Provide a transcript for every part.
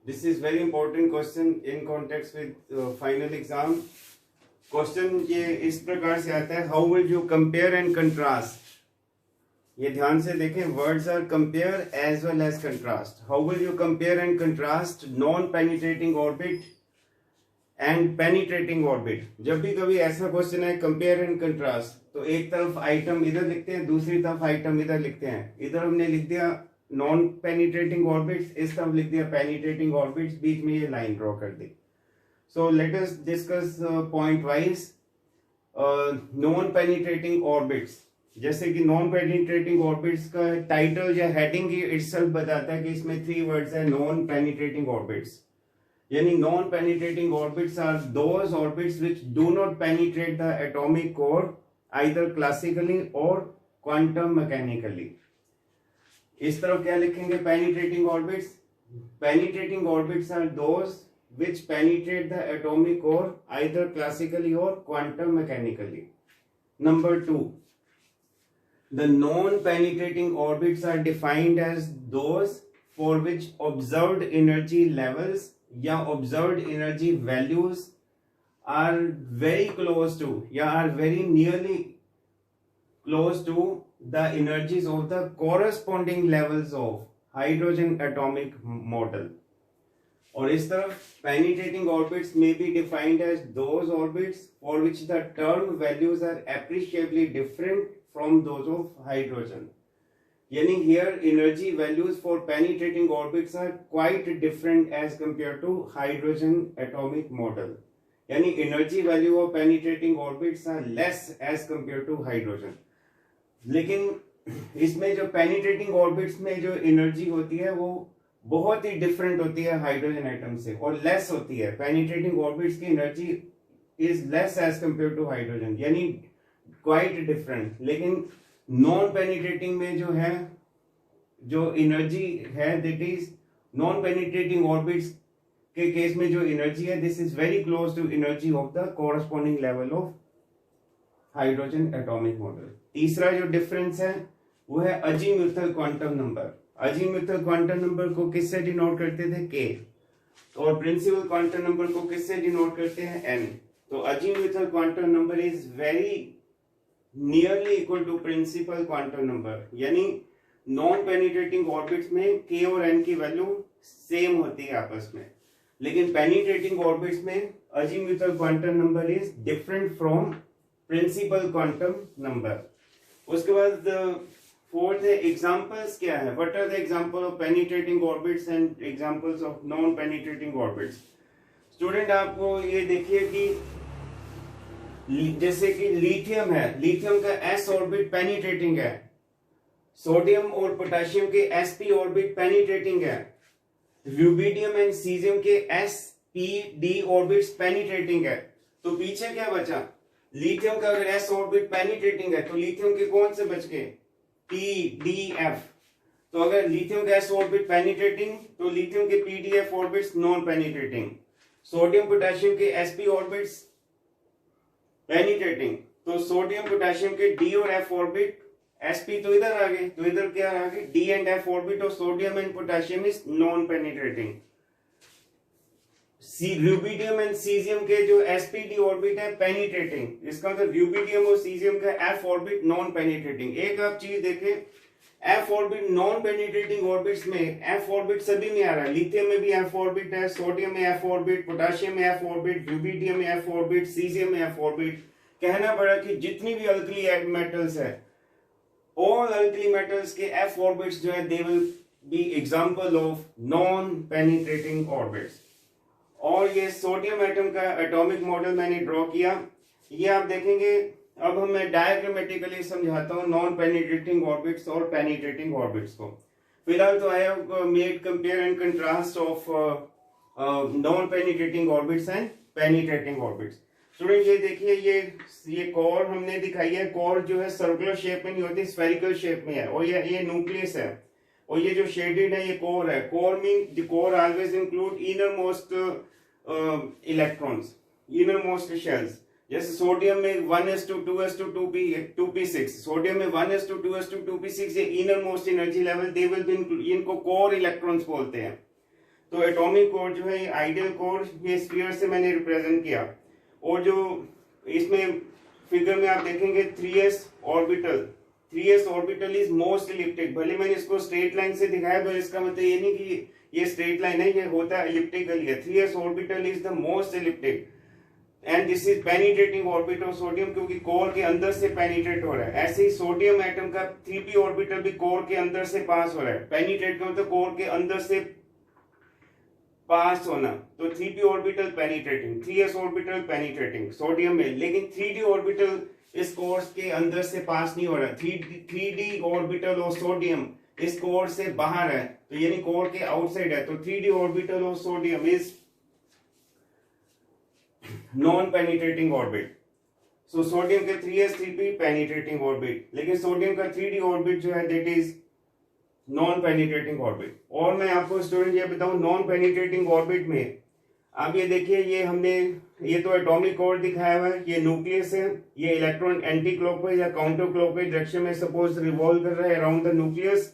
This is very important question in context with final exam. Question ये इस प्रकार से आता है, how will you compare and contrast. ये ध्यान से देखें, words are compare as well as contrast. How will you compare and contrast non penetrating orbit and penetrating orbit. जब भी कभी ऐसा क्वेश्चन है कंपेयर एंड कंट्रास्ट, तो एक तरफ आइटम इधर लिखते हैं, दूसरी तरफ आइटम इधर लिखते हैं. इधर हमने लिख दिया नॉन पेनिट्रेटिंग ऑर्बिट्स, इस तरफ लिख दिया पेनिट्रेटिंग ऑर्बिट्स, बीच में ये लाइन ड्रॉ कर दी. So let us discuss point wise. Non penetrating orbits, जैसे कि नॉन पेनिट्रेटिंग ऑर्बिट्स का टाइटल या हेडिंग ही इटसेल्फ बताता है कि इसमें 3 वर्ड्स है, नॉन पेनिट्रेटिंग ऑर्बिट्स. यानी non penetrating orbits are those orbits which do not penetrate the atomic core either classically or quantum mechanically. इस तरफ क्या लिखेंगे, penetrating orbits. Penetrating orbits are those which penetrate the atomic core either classically or quantum mechanically. Number 2, the non-penetrating orbits are defined as those for which observed energy levels या observed energy values are very close to या are very nearly close to the energies of the corresponding levels of hydrogen atomic model. और इस तरफ penetrating orbits may be defined as those orbits for which the term values are appreciably different from those of hydrogen. यानी here energy values for penetrating orbits are quite different as compared to hydrogen atomic model. यानी energy value of penetrating orbits are less as compared to hydrogen. लेकिन इसमें जो penetrating orbits में जो energy होती है वो बहुत ही डिफरेंट होती है हाइड्रोजन एटम से और लेस होती है. पेनिट्रेटिंग ऑर्बिट्स की energy is less as compare to hydrogen, यानी क्वाइट डिफरेंट. लेकिन नॉन पेनिट्रेटिंग में जो है जो एनर्जी है that is non penetrating orbits के केस में जो एनर्जी है this is very close to energy of the corresponding level of hydrogen atomic model. तीसरा जो डिफरेंस है वो है azimuthal quantum number. Azimuthal quantum number को किससे डिनोट करते थे, k, और प्रिंसिपल क्वांटम नंबर को किससे डिनोट करते हैं, n. तो azimuthal quantum number is very nearly equal to principal quantum number. यानी नॉन पेनिट्रेटिंग ऑर्बिट्स में k और n की वैल्यू सेम होती है आपस में, लेकिन पेनिट्रेटिंग ऑर्बिट्स में azimuthal quantum number is different from principal quantum number. उसके बाद फोर्थ है एग्जांपल्स क्या है, what are the example of penetrating orbits and examples of non penetrating orbits. Student आपको ये देखिए कि जैसे कि लिथियम है, लिथियम का s ऑर्बिट पेनिट्रेटिंग है, सोडियम और पोटेशियम के sp ऑर्बिट पेनिट्रेटिंग है, रुबिडियम एंड सीजियम के spd ऑर्बिट्स पेनिट्रेटिंग है. तो पीछे क्या बचा, लिथियम का अगर s ऑर्बिट पेनिट्रेटिंग है तो लिथियम के कौन से बच गए, p d f. तो अगर लिथियम का s ऑर्बिट पेनिट्रेटिंग तो लिथियम के p d f orbits non penetrating, sodium potassium के sp ऑर्बिट्स पेनिट्रेटिंग, तो सोडियम पोटेशियम के d और f ऑर्बिट sp तो इधर आ गए, तो इधर क्या आ गए, d एंड f ऑर्बिट और sodium and potassium is non penetrating. Rubidium and caesium के जो sp-d ऑर्बिट है पेनिट्रेटिंग, इसका मतलब रुबिडियम और सीजियम का f ऑर्बिट नॉन पेनिट्रेटिंग. एक आप चीज देखें, f orbit non penetrating orbits में f ऑर्बिट सभी में आ रहा है. लिथियम में भी f ऑर्बिट है, सोडियम में f ऑर्बिट, पोटेशियम में f ऑर्बिट, रुबिडियम में f ऑर्बिट, सीजियम में f ऑर्बिट. कहना पड़ा कि जितनी भी अल्कली मेटल्स है, ऑल अल्कली मेटल्स के f ऑर्बिट्स जो है they will be example of non penetrating orbits. और ये सोडियम एटम का एटॉमिक मॉडल मैंने ड्रॉ किया, ये आप देखेंगे. अब हम मैं डायग्रामेटिकली समझाता हूँ नॉन पेनिट्रेटिंग ऑर्बिट्स और पेनिट्रेटिंग ऑर्बिट्स को. फिलहाल तो I have made compare and contrast of non penetrating orbits and penetrating orbits. Student ये देखिए, ये कोर हमने दिखाई है. कोर जो है सर्कुलर शेप में नहीं होती, स्फेरिकल शेप में है, और ये न्यूक्लियस है, और ये जो शेडेड है ये कोर है. Core mean the core always include inner most electrons, inner most shells. जैसे सोडियम में 1s2 2s2 2p6, सोडियम में 1s2 2s2 2p6, ये inner most energy level they will be, इनको कोर इलेक्ट्रॉन्स बोलते हैं. तो एटॉमिक कोर जो है ये आइडियल कोर ये स्फीयर से मैंने रिप्रेजेंट किया, और जो इसमें फिगर में आप देखेंगे 3s orbital, 3s orbital is most elliptic. भले मैंने इसको स्ट्रेट लाइन से दिखाया पर इसका मतलब ये नहीं कि ये स्ट्रेट लाइन है, ये होता है इलिप्टिकल है। 3s orbital is the most elliptic and this is penetrating orbit of sodium, क्योंकि कोर के अंदर से पेनिट्रेट हो रहा है। ऐसे ही सोडियम एटम का 3p ऑर्बिटल भी कोर के अंदर से पास हो रहा है। पेनिट्रेट का मतलब कोर के अंदर से पास होना, तो 3p orbital penetrating, 3s orbital penetrating sodium में, लेकिन 3d ऑर्बिटल इस कोर्स के अंदर से पास नहीं हो रहा। 3d ऑर्बिटल ऑफ सोडियम इस कोर से बाहर है, तो यानी कोर के आउटसाइड है। तो 3d orbital of sodium is non penetrating orbit. So sodium के 3s 3p पेनिट्रेटिंग ऑर्बिट, लेकिन सोडियम का 3d ऑर्बिट जो है that is non penetrating orbit. और मैं आपको स्टूडेंट ये बताऊं, नॉन पेनिट्रेटिंग ऑर्बिट में आप ये देखिए, ये हमने ये तो एटॉमिक कोर दिखाया हुआ है, ये न्यूक्लियस है, ये इलेक्ट्रॉन एंटी क्लॉकवाइज या काउंटर क्लॉकवाइज डायरेक्शन में सपोज रिवॉल्व कर रहा है अराउंड द न्यूक्लियस,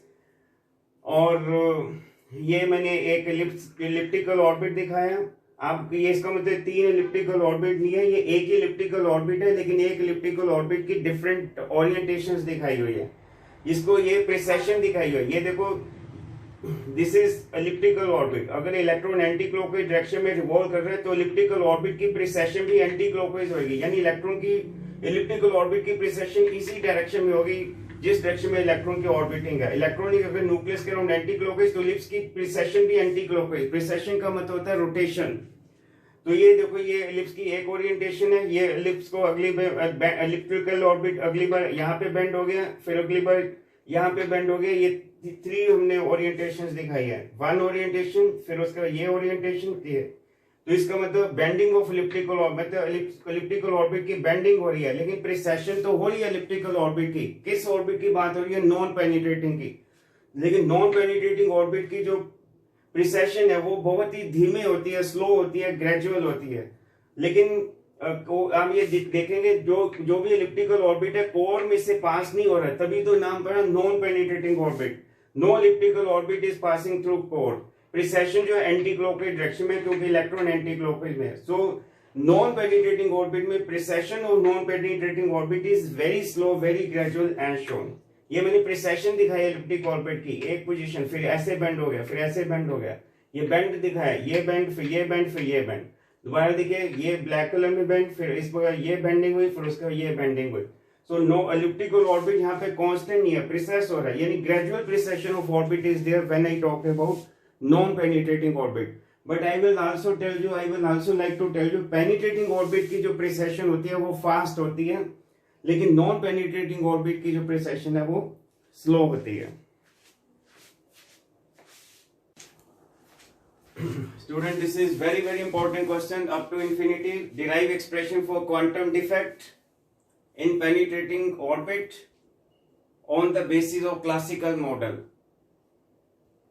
और ये मैंने एक इलिप्टिकल ऑर्बिट दिखाया। आप ये इसका मतलब 3 इलिप्टिकल ऑर्बिट नहीं है, ये एक ही इलिप्टिकल ऑर्बिट है, लेकिन एक इलिप्टिकल ऑर्बिट की डिफरेंट ओरिएंटेशंस दिखाई हुई है। इसको ये प्रिसेशन दिखाई हुई है, ये देखो दिस इज इलिप्टिकल ऑर्बिट। अगर इलेक्ट्रॉन एंटी क्लॉकवाइज डायरेक्शन में रिवॉल्व कर रहे हैं तो इलिप्टिकल ऑर्बिट की प्रिसेशन भी एंटी क्लॉकवाइज होगी, यानी इलेक्ट्रॉन की इलिप्टिकल ऑर्बिट की प्रिसेशन इसी डायरेक्शन में होगी जिस डायरेक्शन में इलेक्ट्रॉन की ऑर्बिटिंग है। इलेक्ट्रॉनिक अगर न्यूक्लियस के अराउंड एंटी क्लॉकवाइज, तो इलिप्स की प्रिसेशन भी एंटी क्लॉकवाइज। प्रिसेशन का मतलब होता है रोटेशन। तो ये देखो, ये इलिप्स की एक ओरिएंटेशन है, ये इलिप्स को अगली बार इलिप्टिकल ऑर्बिट अगली बार यहाँ पे बेंड हो गया, फिर अगली बार यहाँ पे बेंड हो गया। ये 3 हमने ओरिएंटेशंस दिखाई है, 1 ओरिएंटेशन, फिर उसके बाद ये ओरिएंटेशन है। तो इसका मतलब बेंडिंग ऑफ इलिप्टिकल ऑर्बिट, मतलब इलिप्टिकल ऑर्बिट की बेंडिंग हो रही है, लेकिन प्रिसेशन तो हो रही है इलिप्टिकल ऑर्बिट की। किस ऑर्बिट की बात हो रही है? नॉन पेनिट्रेटिंग की। लेकिन नॉन पेनिट्रेटिंग ऑर्बिट की जो प्रिसेशन है वो बहुत ही धीमी होती है, स्लो होती है, ग्रेजुअल होती है। लेकिन हम ये देखेंगे जो भी इलिप्टिकल ऑर्बिट है कोर में से पास नहीं हो रहा है, तभी तो नाम पड़ा non penetrating orbit. No elliptical orbit is passing through core. Precession जो है एंटी क्लॉकवाइज डायरेक्शन में, क्योंकि इलेक्ट्रॉन एंटी क्लॉकवाइज में है। सो नॉन पेनिट्रेटिंग ऑर्बिट में प्रिसेशन और non penetrating orbit is very slow, very gradual and shown. ये मैंने प्रिसेशन दिखाई इलिप्टिक ऑर्बिट की एक पोजीशन, फिर ऐसे बेंड हो गया, फिर ऐसे बेंड हो गया, ये बेंड दिखाया, ये बेंड, फिर ये बेंड, फिर ये बेंड। दोबारा देखिए, ये ब्लैक कलर में बेंड, फिर इस पर ये बेंडिंग हुई, फिर उसके बाद ये बेंडिंग हुई। सो नो इलिप्टिकल ऑर्बिट यहाँ पे कांस्टेंट नहीं है, प्रिसेस हो रहा है, यानी gradual precession of orbit is there when I talk about non penetrating orbit. But I will also like to tell you penetrating orbit की जो प्रिसेशन होती है वो फास्ट होती है, लेकिन नॉन पेनिट्रेटिंग ऑर्बिट की जो प्रिसेशन है वो स्लो होती है। Student, this is very important question up to infinity. Derive expression for quantum defect in penetrating orbit on the basis of classical model.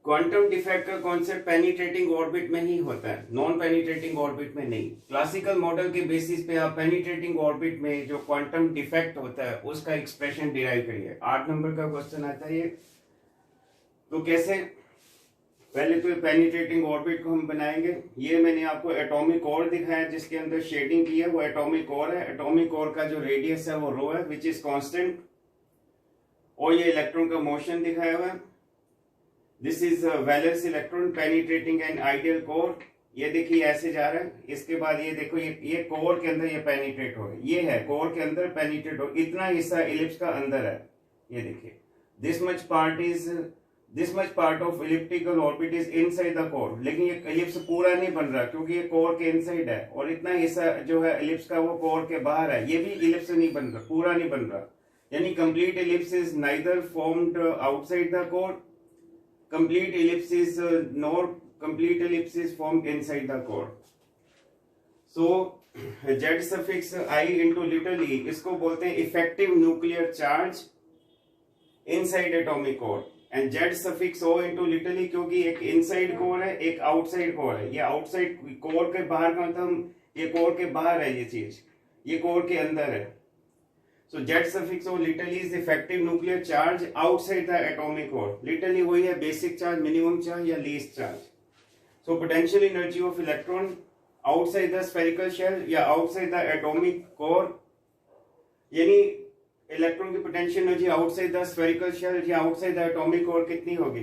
Quantum defect का कॉन्सेप्ट पेनिट्रेटिंग ऑर्बिट में ही होता है, नॉन पेनिट्रेटिंग ऑर्बिट में नहीं। Classical model के basis पे आप penetrating orbit में जो क्वांटम डिफेक्ट होता है उसका एक्सप्रेशन डिराइव करिए। 8 नंबर का क्वेश्चन आता है ये। तो कैसे? पहले तो पेनिट्रेटिंग ऑर्बिट को हम बनाएंगे। ये मैंने आपको एटॉमिक कोर दिखाया जिसके अंदर शेडिंग की है, वो एटॉमिक कोर है। एटॉमिक कोर का जो रेडियस है वो रो है, विच इज कांस्टेंट। और ये इलेक्ट्रॉन का मोशन दिखाया हुआ है। This is valence electron penetrating an ideal core. ये देखिए ऐसे जा रहा है। इसके बाद ये देखो, ये कोर के अंदर ये पेनिट्रेट हो गया, ये है कोर के अंदर पेनिट्रेट हो, इतना हिस्सा इलिप्स का अंदर है। ये देखिए, this much part of elliptical orbit is inside the core. लेकिन ये इलिप्स पूरा नहीं बन रहा क्योंकि ये कोर के इनसाइड है, और इतना हिस्सा जो है इलिप्स का वो कोर के बाहर है। ये भी इलिप्स नहीं बन रहा, पूरा नहीं बन रहा। यानी complete ellipse is neither formed outside the core, complete ellipse is nor complete ellipse is formed inside the core. So Z suffix I into little e इसको बोलते हैं effective nuclear charge inside atomic core, and Z suffix O into little e क्योंकि एक inside core है, एक outside core है। ये outside core के बाहर का मतलब ये core के बाहर है, ये चीज ये core के अंदर है। So Z suffix O little e is effective nuclear charge outside the atomic core. Little e वही है बेसिक चार्ज, मिनिमम चार्ज या least charge. So potential energy of electron outside the spherical shell या outside the atomic core, यानी electron की potential energy outside the spherical shell या outside the atomic core कितनी होगी?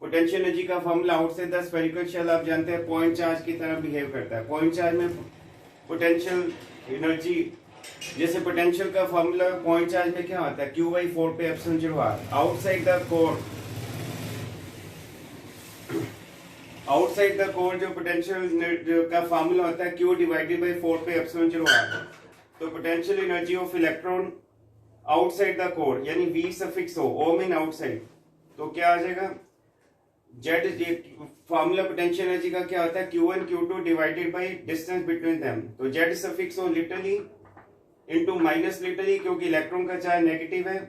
Potential energy का formula outside the spherical shell आप जानते हैं पॉइंट चार्ज की तरह बिहेव करता है। पॉइंट चार्ज में पोटेंशियल एनर्जी, जैसे पोटेंशियल का फॉर्मूला पॉइंट चार्ज में क्या होता है? Q/4 पे epsilon 0 r। Outside the core जो पोटेंशियल का फॉर्मूला होता है Q/4 पे एप्सिलॉन 0 r। तो potential energy of electron outside the core यानी V suffix O mean outside, तो क्या आ जाएगा? Z फॉर्मूला पोटेंशियल एनर्जी का क्या होता है? Q1 Q2 divided by distance between them. तो Z suffix O literally into minus literally, क्योंकि इलेक्ट्रॉन का चार्ज नेगेटिव है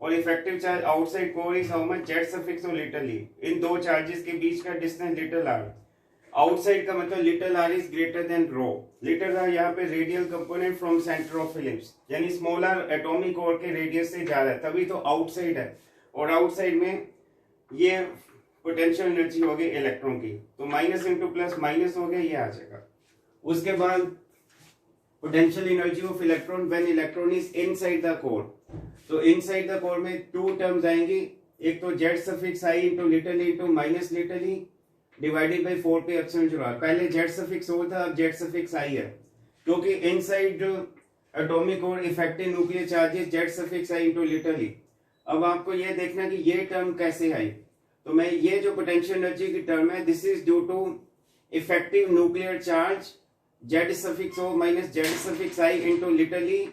और effective charge outside core is how much? Z suffix O literally. इन दो चार्जेस के बीच का डिस्टेंस लिटल r। आउटसाइड का मतलब little r is greater than rho. Little r यहाँ पे radial component from centre of ellipse, यानी स्मॉल r एटॉमिक कोर के रेडियस से ज्यादा है, तभी तो आउटसाइड है। और आउटसाइड में ये पोटेंशियल एनर्जी हो गई इलेक्ट्रॉन की, तो माइनस इंटू प्लस माइनस हो गया, ये आ जाएगा। उसके बाद potential energy of electron when electron is inside the core. तो इनसाइड द कोर में टू टर्म्स आएंगी, एक तो Z suffix I into little into minus little divided by 4 pi epsilon 0 r। पहले Z सफिक्स O था, अब Z suffix I है, क्योंकि inside atomic core effective nuclear charges Z suffix I into little. अब आपको ये देखना कि ये टर्म कैसे आई, तो मैं ये जो पोटेंशियल एनर्जी की टर्म है, this is due to effective nuclear charge Z suffix O minus Z suffix I into literally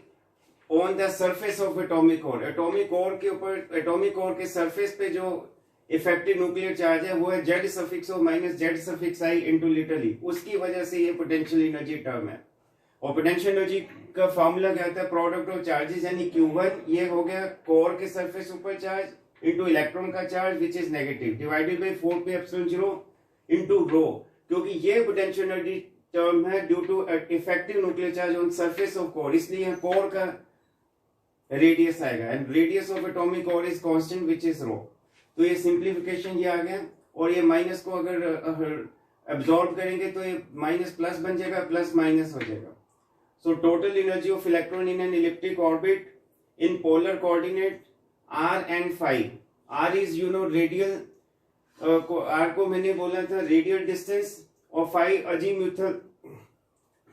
on the surface of atomic core. Atomic core के ऊपर, एटॉमिक कोर के सरफेस पे जो इफेक्टिव न्यूक्लियर चार्ज है वो है Z suffix O minus Z suffix I into literally, उसकी वजह से ये पोटेंशियल एनर्जी टर्म है। और पोटेंशियल एनर्जी का फॉर्मूला क्या होता है? प्रोडक्ट ऑफ चार्जेस, यानी Q1 ये हो गया कोर के सरफेस ऊपर चार्ज इंटू इलेक्ट्रॉन का charge which is negative divided by 4 pi epsilon 0 into rho, क्योंकि ये पोटेंशियल एनर्जी टर्म है due to effective nuclear charge on surface of core, इसलिए कोर का रेडियस आएगा and radius of atomic core is constant which is rho. तो ये simplification ये आ गया, और ये माइनस को अगर एब्जॉर्ब करेंगे तो ये माइनस प्लस बन जाएगा, प्लस माइनस हो जाएगा। सो total energy of electron in an elliptic orbit in polar coordinate r and phi। r is you know radial, r को मैंने बोला था रेडियल डिस्टेंस, और phi अजीमुथल,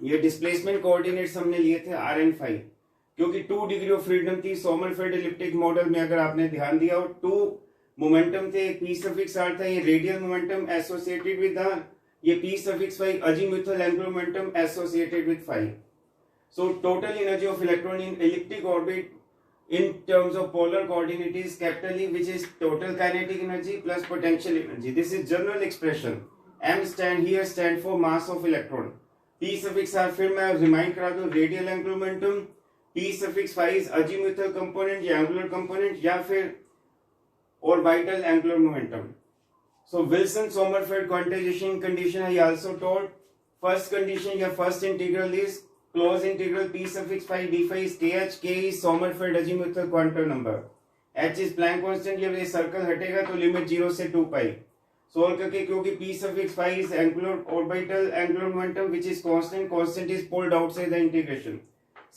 ये डिस्प्लेसमेंट कोऑर्डिनेट्स हमने लिए थे r and phi, क्योंकि 2 डिग्री ऑफ फ्रीडम थी सोमरफेल्ड इलिप्टिक मॉडल में। अगर आपने ध्यान दिया हो, 2 मोमेंटम थे, एक p सफिक्स r था, ये radial momentum associated with r, ये p suffix phi azimuthal angular momentum associated with phi। So total energy of electron in elliptic orbit in terms of polar coordinate is capital E, which is total kinetic energy plus potential energy. This is general expression. M stand for mass of electron. P suffix r फिर मैं remind करा दूं, radial angular momentum, P suffix phi is azimuthal component या angular component या फिर orbital angular momentum. So Wilson Sommerfeld quantization condition I also told. First condition या first integral is close integral P suffix phi d phi is kh, k is Sommerfeld azimuthal quantum number, h is Planck constant। जब ये circle हटेगा तो limit 0 से 2 पाई solve करके, क्योंकि P suffix phi is angular orbital angular momentum which is constant is pulled outside the integration,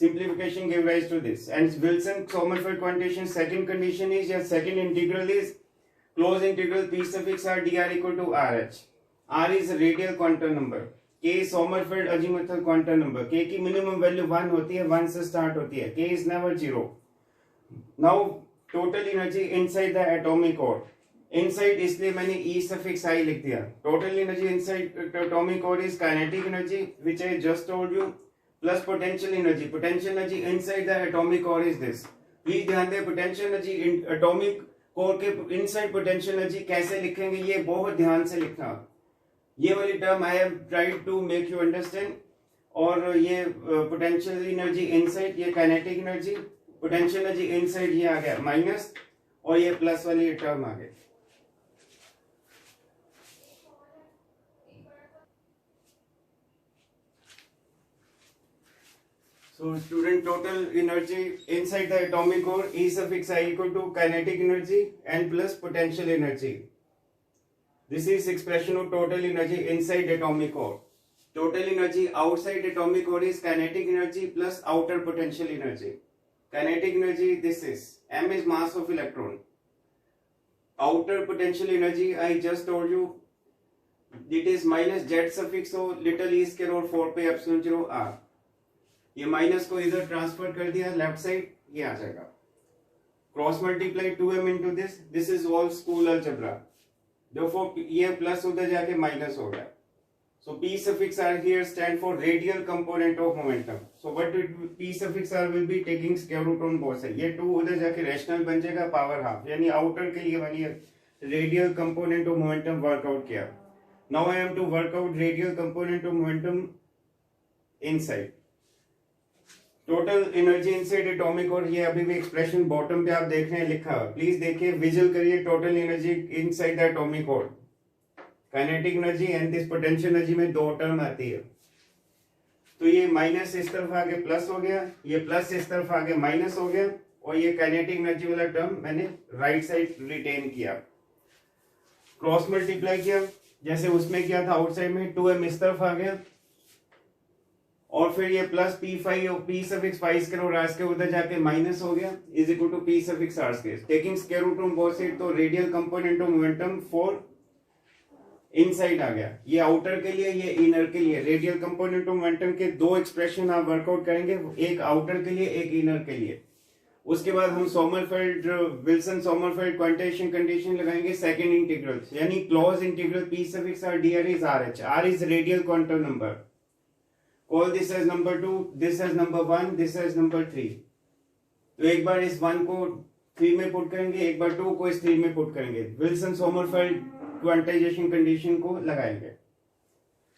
simplification gave rise to this। And Wilson Sommerfeld quantization second condition is, या second integral is close integral P suffix r dr equal to rh। r is a radial quantum number, k Sommerfeld azimuthal quantum number, k की minimum value 1 होती है, 1 से start होती है, k is never 0। Now total energy inside the atomic core, inside इसलिए मैंने E suffix I लिख दिया। Total energy inside atomic core is kinetic energy which I just told you plus potential energy inside the atomic core is this. Please ध्यान दें, potential energy atomic core के inside potential energy कैसे लिखेंगे, ये बहुत ध्यान से लिखना। ये वाली term I have tried to make you understand. और ये पोटेंशियल एनर्जी इनसाइड, ये kinetic energy, potential energy inside ये आ गया माइनस, और ये प्लस वाली टर्म आ गई। So student, total energy inside the atomic core E suffix I equal to kinetic energy and plus potential energy. This is expression of total energy inside atomic core. Total energy outside atomic core is kinetic energy plus outer potential energy. Kinetic energy, this is m is mass of electron. Outer potential energy, I just told you, it is minus z suffix o little e square और 4 पे epsilon 0 r. ये minus को इधर transfer कर दिया left side, ये आ जाएगा. Cross multiply 2m into this is all school algebra. Therefore ये प्लस उधर जाके माइनस हो गया. So p suffix r here stand for radial component of momentum. So what p suffix r will be taking square root on both sides. ये 2 उधर जाके rational बन जाएगा पावर हाफ, यानी आउटर के लिए मैंने radial component of momentum workout किया. Now I am to work out radial component of momentum inside. Total energy inside atomic, और ये अभी भी एक्सप्रेशन बॉटम पे आप देख रहे हैं लिखा है, प्लीज देखिए, विजुअल करिए. Total energy inside the atomic core, kinetic energy and this potential energy में दो टर्म आती है. तो ये माइनस इस तरफ आगे प्लस हो गया, ये प्लस इस तरफ आगे माइनस हो गया, और ये काइनेटिक एनर्जी वाला टर्म मैंने राइट साइड रिटेन किया. क्रॉस मल्टीप्लाई किया जैसे उसमें किया था आउटसाइड में, 2m इस तरफ आ गया, और फिर ये प्लस p5 और p सफिक्स 5 स्क्वायर और r स्क्वायर उधर जाके माइनस हो गया, is equal to p suffix r square. Taking square root on both side, तो radial component of momentum for inside आ गया. ये आउटर के लिए, ये इनर के लिए. रेडियल कंपोनेंट ऑफ मोमेंटम के दो एक्सप्रेशन आप वर्कआउट करेंगे, एक आउटर के लिए, एक इनर के लिए. उसके बाद हम Sommerfeld Wilson Sommerfeld quantization condition लगाएंगे सेकंड इंटीग्रल, यानी close integral p suffix r dr is rh. r is radial quantum number. Call this as number 2, this as number 1, this as number 3. तो एक बार इस 1 को 3 में पुट करेंगे, एक बार 2 को इस 3 में पुट करेंगे. विल्सन सोमरफेल्ड क्वांटाइजेशन कंडीशन को लगाएंगे.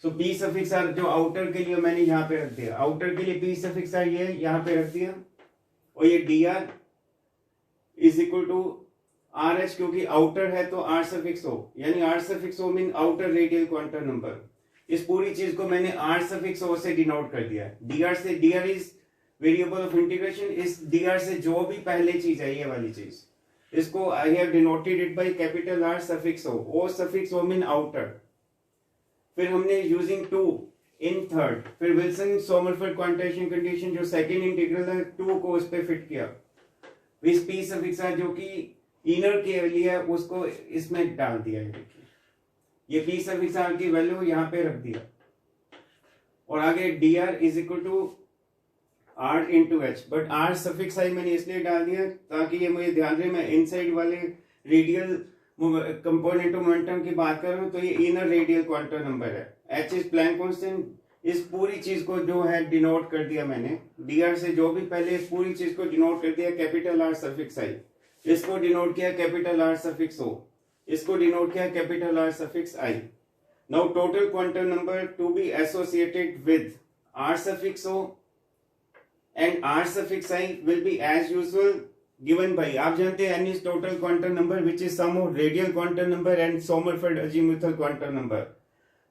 सो p सफिक्स r जो आउटर के लिए मैंने यहाँ पे रख दिया, आउटर के लिए p सफिक्स r ये यहाँ पे रख दिया, और ये dr is equal to rh, क्योंकि आउटर है तो r सफिक्स o, यानी r suffix o mean outer radial quantum number. इस पूरी चीज को मैंने r सफिक्स o से डिनोट कर दिया. dr से, dr is variable of integration. इस dr से जो भी पहले चीज है, ये वाली चीज, इसको I have denoted it by capital R suffix o. o suffix o mean outer. फिर हमने यूजिंग 2 इन थर्ड, फिर विल्सन सोमरफेल्ड क्वांटाइजेशन कंडीशन जो सेकंड इंटीग्रल है, 2 को उस पे फिट किया. इस p सफिक्स r जो कि इनर के लिए है, उसको इसमें डाल दिया है. देखिए ये p सफिक्स r की वैल्यू यहाँ पे रख दिया, और आगे dr is equal to r into H. But r suffix i मैंने इसलिए डाल दिया ताकि ये मुझे ध्यान रहे, मैं इनसाइड वाले रेडियल कंपोनेंट ऑफ मोमेंटम की बात कर रहा हूँ, तो ये इनर रेडियल क्वांटम नंबर है. h is Planck constant. इस पूरी चीज को जो है डिनोट कर दिया मैंने, dr से जो भी पहले इस पूरी चीज को डिनोट कर दिया कैपिटल R सफिक्स i, इसको डिनोट किया कैपिटल R सफिक्स o, इसको डिनोट किया capital R suffix i. Now total quantum number to be associated with R suffix o and R suffix i will be as usual given by, आप जानते हैं, n is total quantum number which is sum of radial quantum number and Sommerfeld azimuthal quantum number.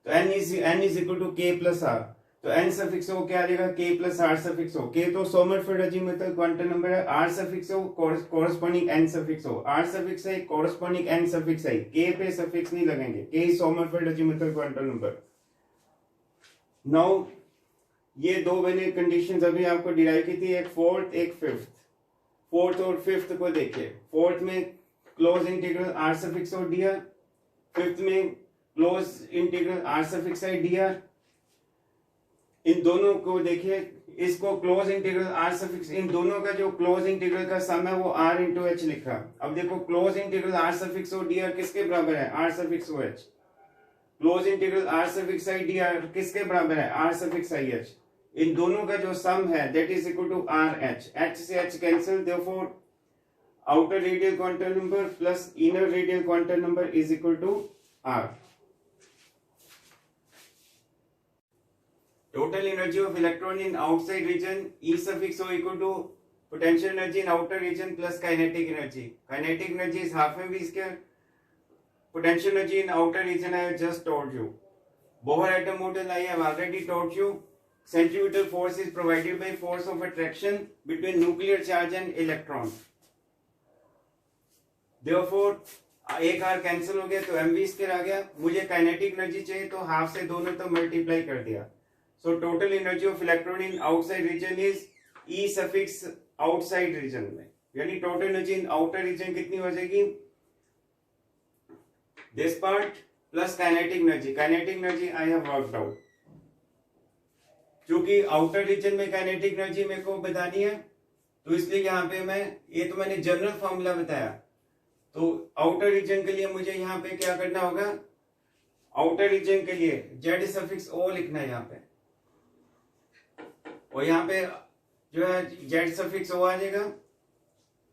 तो n is equal to k plus r. तो n suffix o क्या आ जाएगा, k plus r suffix o. k तो Sommerfeld azimuthal quantum number है, r suffix o corresponding n suffix o, r suffix i corresponding n suffix i. k पे suffix नहीं लगेंगे, k is Sommerfeld azimuthal quantum number. Now ये दो मैंने conditions अभी आपको डिराइव की थी, एक फोर्थ एक फिफ्थ. फोर्थ और फिफ्थ को देखिए. फोर्थ में close integral r suffix o dr, fifth में close integral r suffix i dr. इन दोनों को देखिए, इसको क्लोज इंटीग्रल r सफिक्स, इन दोनों का जो क्लोज इंटीग्रल का सम है वो r इंटू एच लिखा. अब देखो close integral r suffix o dr किसके बराबर है, r suffix o h. Close integral r suffix i dr किसके बराबर है, r सफिक्स i h. इन दोनों का जो सम है that is equal to r h. h से h cancel, therefore outer radial quantum number plus inner radial quantum number is equal to r. Total energy of electron in outside region E suffix O equal to potential energy in outer region plus kinetic energy. Kinetic energy is half mv square. Potential energy in outer region I have just told you. Bohr atom model I have already told you. Centrifugal force is provided by force of attraction between nuclear charge and electron. Therefore, एक are cancel हो गया तो M we square आ गया। मुझे kinetic energy चाहिए तो half से दोनों तो मल्टीप्लाई कर दिया। So total energy of electron in outside region is E suffix outside region में, यानी total energy in outer region कितनी हो जाएगी, this part plus kinetic energy. Kinetic energy I have worked out, क्योंकि आउटर रीजन में kinetic energy मेरे को बतानी है तो इसलिए यहाँ पे ये तो मैंने जनरल फॉर्मूला बताया। तो आउटर रीजन के लिए मुझे यहाँ पे क्या करना होगा, आउटर रीजन के लिए जेड सफिक्स ओ लिखना है यहाँ पे, और यहाँ पे जो है जेड सफिक्स ओ आ जाएगा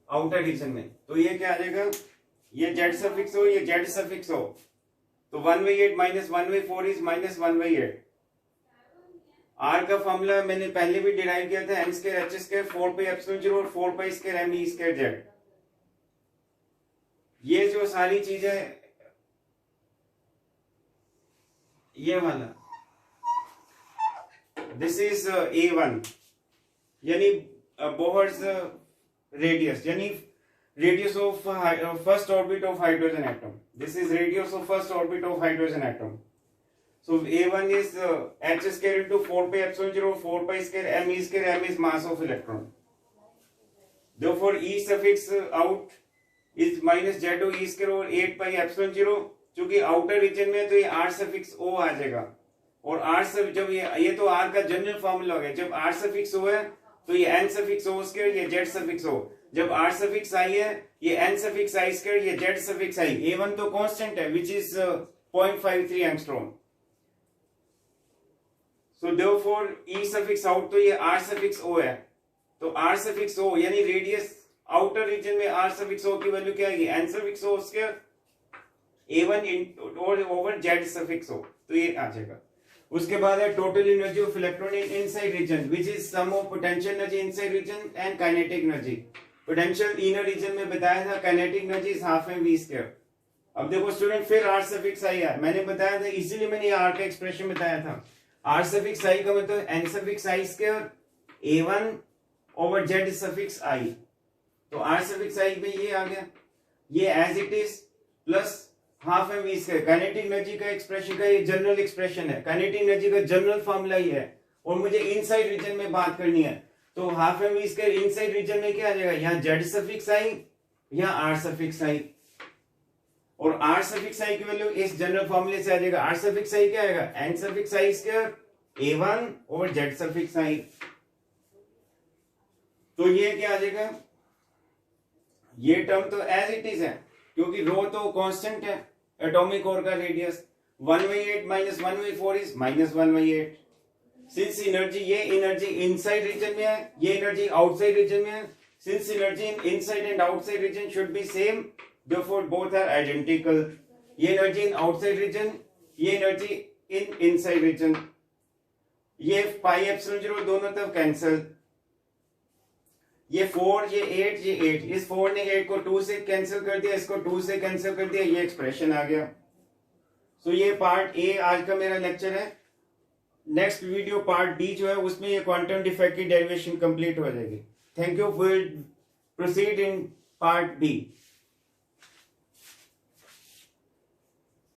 आउटर रीजन में। तो ये क्या आ जाएगा, ये जेड सफिक्स ओ, ये जेड सफिक्स ओ, तो 1/8 माइनस 1/4 इज माइनस 1/8। आर का फॉर्मूला मैंने पहले भी डिराइव किया था, एम स्क्वायर एच स्क्वायर 4πε0 और 4π² एम ई स्क्वायर जेड। ये जो सारी चीजें, ये वाला दिस इज A1, यानी बोहर्स रेडियस, यानी radius of first orbit of hydrogen atom. This is radius of first orbit of hydrogen atom. So A1 is h square into 4πε0 4π² m e square, m is mass of electron. Therefore E suffix out is minus z e square over 8πε0, क्योंकि outer region में तो ये r suffix o आ जाएगा, और r सब जब ये तो r का जनरल फॉर्मूला हो गया, जब r सफिक्स o है तो ये n सफिक्स o स्क्वायर, ये z सफिक्स o, जब r सफिक्स i है ये n सफिक्स i स्क्वायर, ये z सफिक्स i। A1 तो कांस्टेंट है which is 0.53 angstrom. So therefore E suffix out तो ये R सफिक्स O है, तो R सफिक्स O यानी रेडियस आउटर रीजन में R सफिक्स O की वैल्यू क्या आएगी, N suffix O square A1 over Z suffix O, तो ये आ जाएगा। उसके बाद है total energy of electron in inside region which is sum of potential energy inside region and kinetic energy. Potential inner region में बताया था, kinetic energy is half M we square. अब देखो स्टूडेंट, फिर R सफिक्स आई है, मैंने बताया था, इजीली मैंने R का एक्सप्रेशन बताया था। R सफिक्स आई का मतलब n suffix i square A1 over Z suffix i, तो R सफिक्स आई में ये आ गया, ये as it is plus half M we square. Kinetic energy का एक्सप्रेशन का ये जनरल एक्सप्रेशन है, काइनेटिक एनर्जी का जनरल फॉर्मूला ही है, और मुझे इनसाइड रीजन में बात करनी है, तो half M we square inside region में क्या आ जाएगा, यहाँ Z सफिक्स आई, यहाँ R सफिक्स आई, और R सफिक्स आई की वैल्यू इस जनरल फॉर्मूले से आ जाएगा। R सफिक्स आई क्या आएगा, N suffix i square A1 और Z सफिक्स आई, तो ये क्या आ जाएगा, ये टर्म तो एज इट इज है, क्योंकि रो तो कांस्टेंट है, एटॉमिक कोर का radius 1/8 minus 1/4 is minus 1/8। Since energy, ये एनर्जी इनसाइड रीजन में है, ये एनर्जी आउटसाइड रीजन में है, since energy in inside and outside region should be same, therefore both are identical। ये एनर्जी इन आउटसाइड रीजन, ये energy in inside reason, ये πε0 दोनों तरफ कैंसिल, ये 4 ये 8 ये 8, इस 4 ने 8 को 2 से कैंसिल कर दिया, इसको 2 से कैंसिल कर दिया, ये एक्सप्रेशन आ गया। सो ये पार्ट ए आज का मेरा लेक्चर है। नेक्स्ट वीडियो पार्ट बी जो है उसमें ये क्वांटम डिफेक्ट की डेरिवेशन कंप्लीट हो जाएगी। Thank you, will proceed in part B.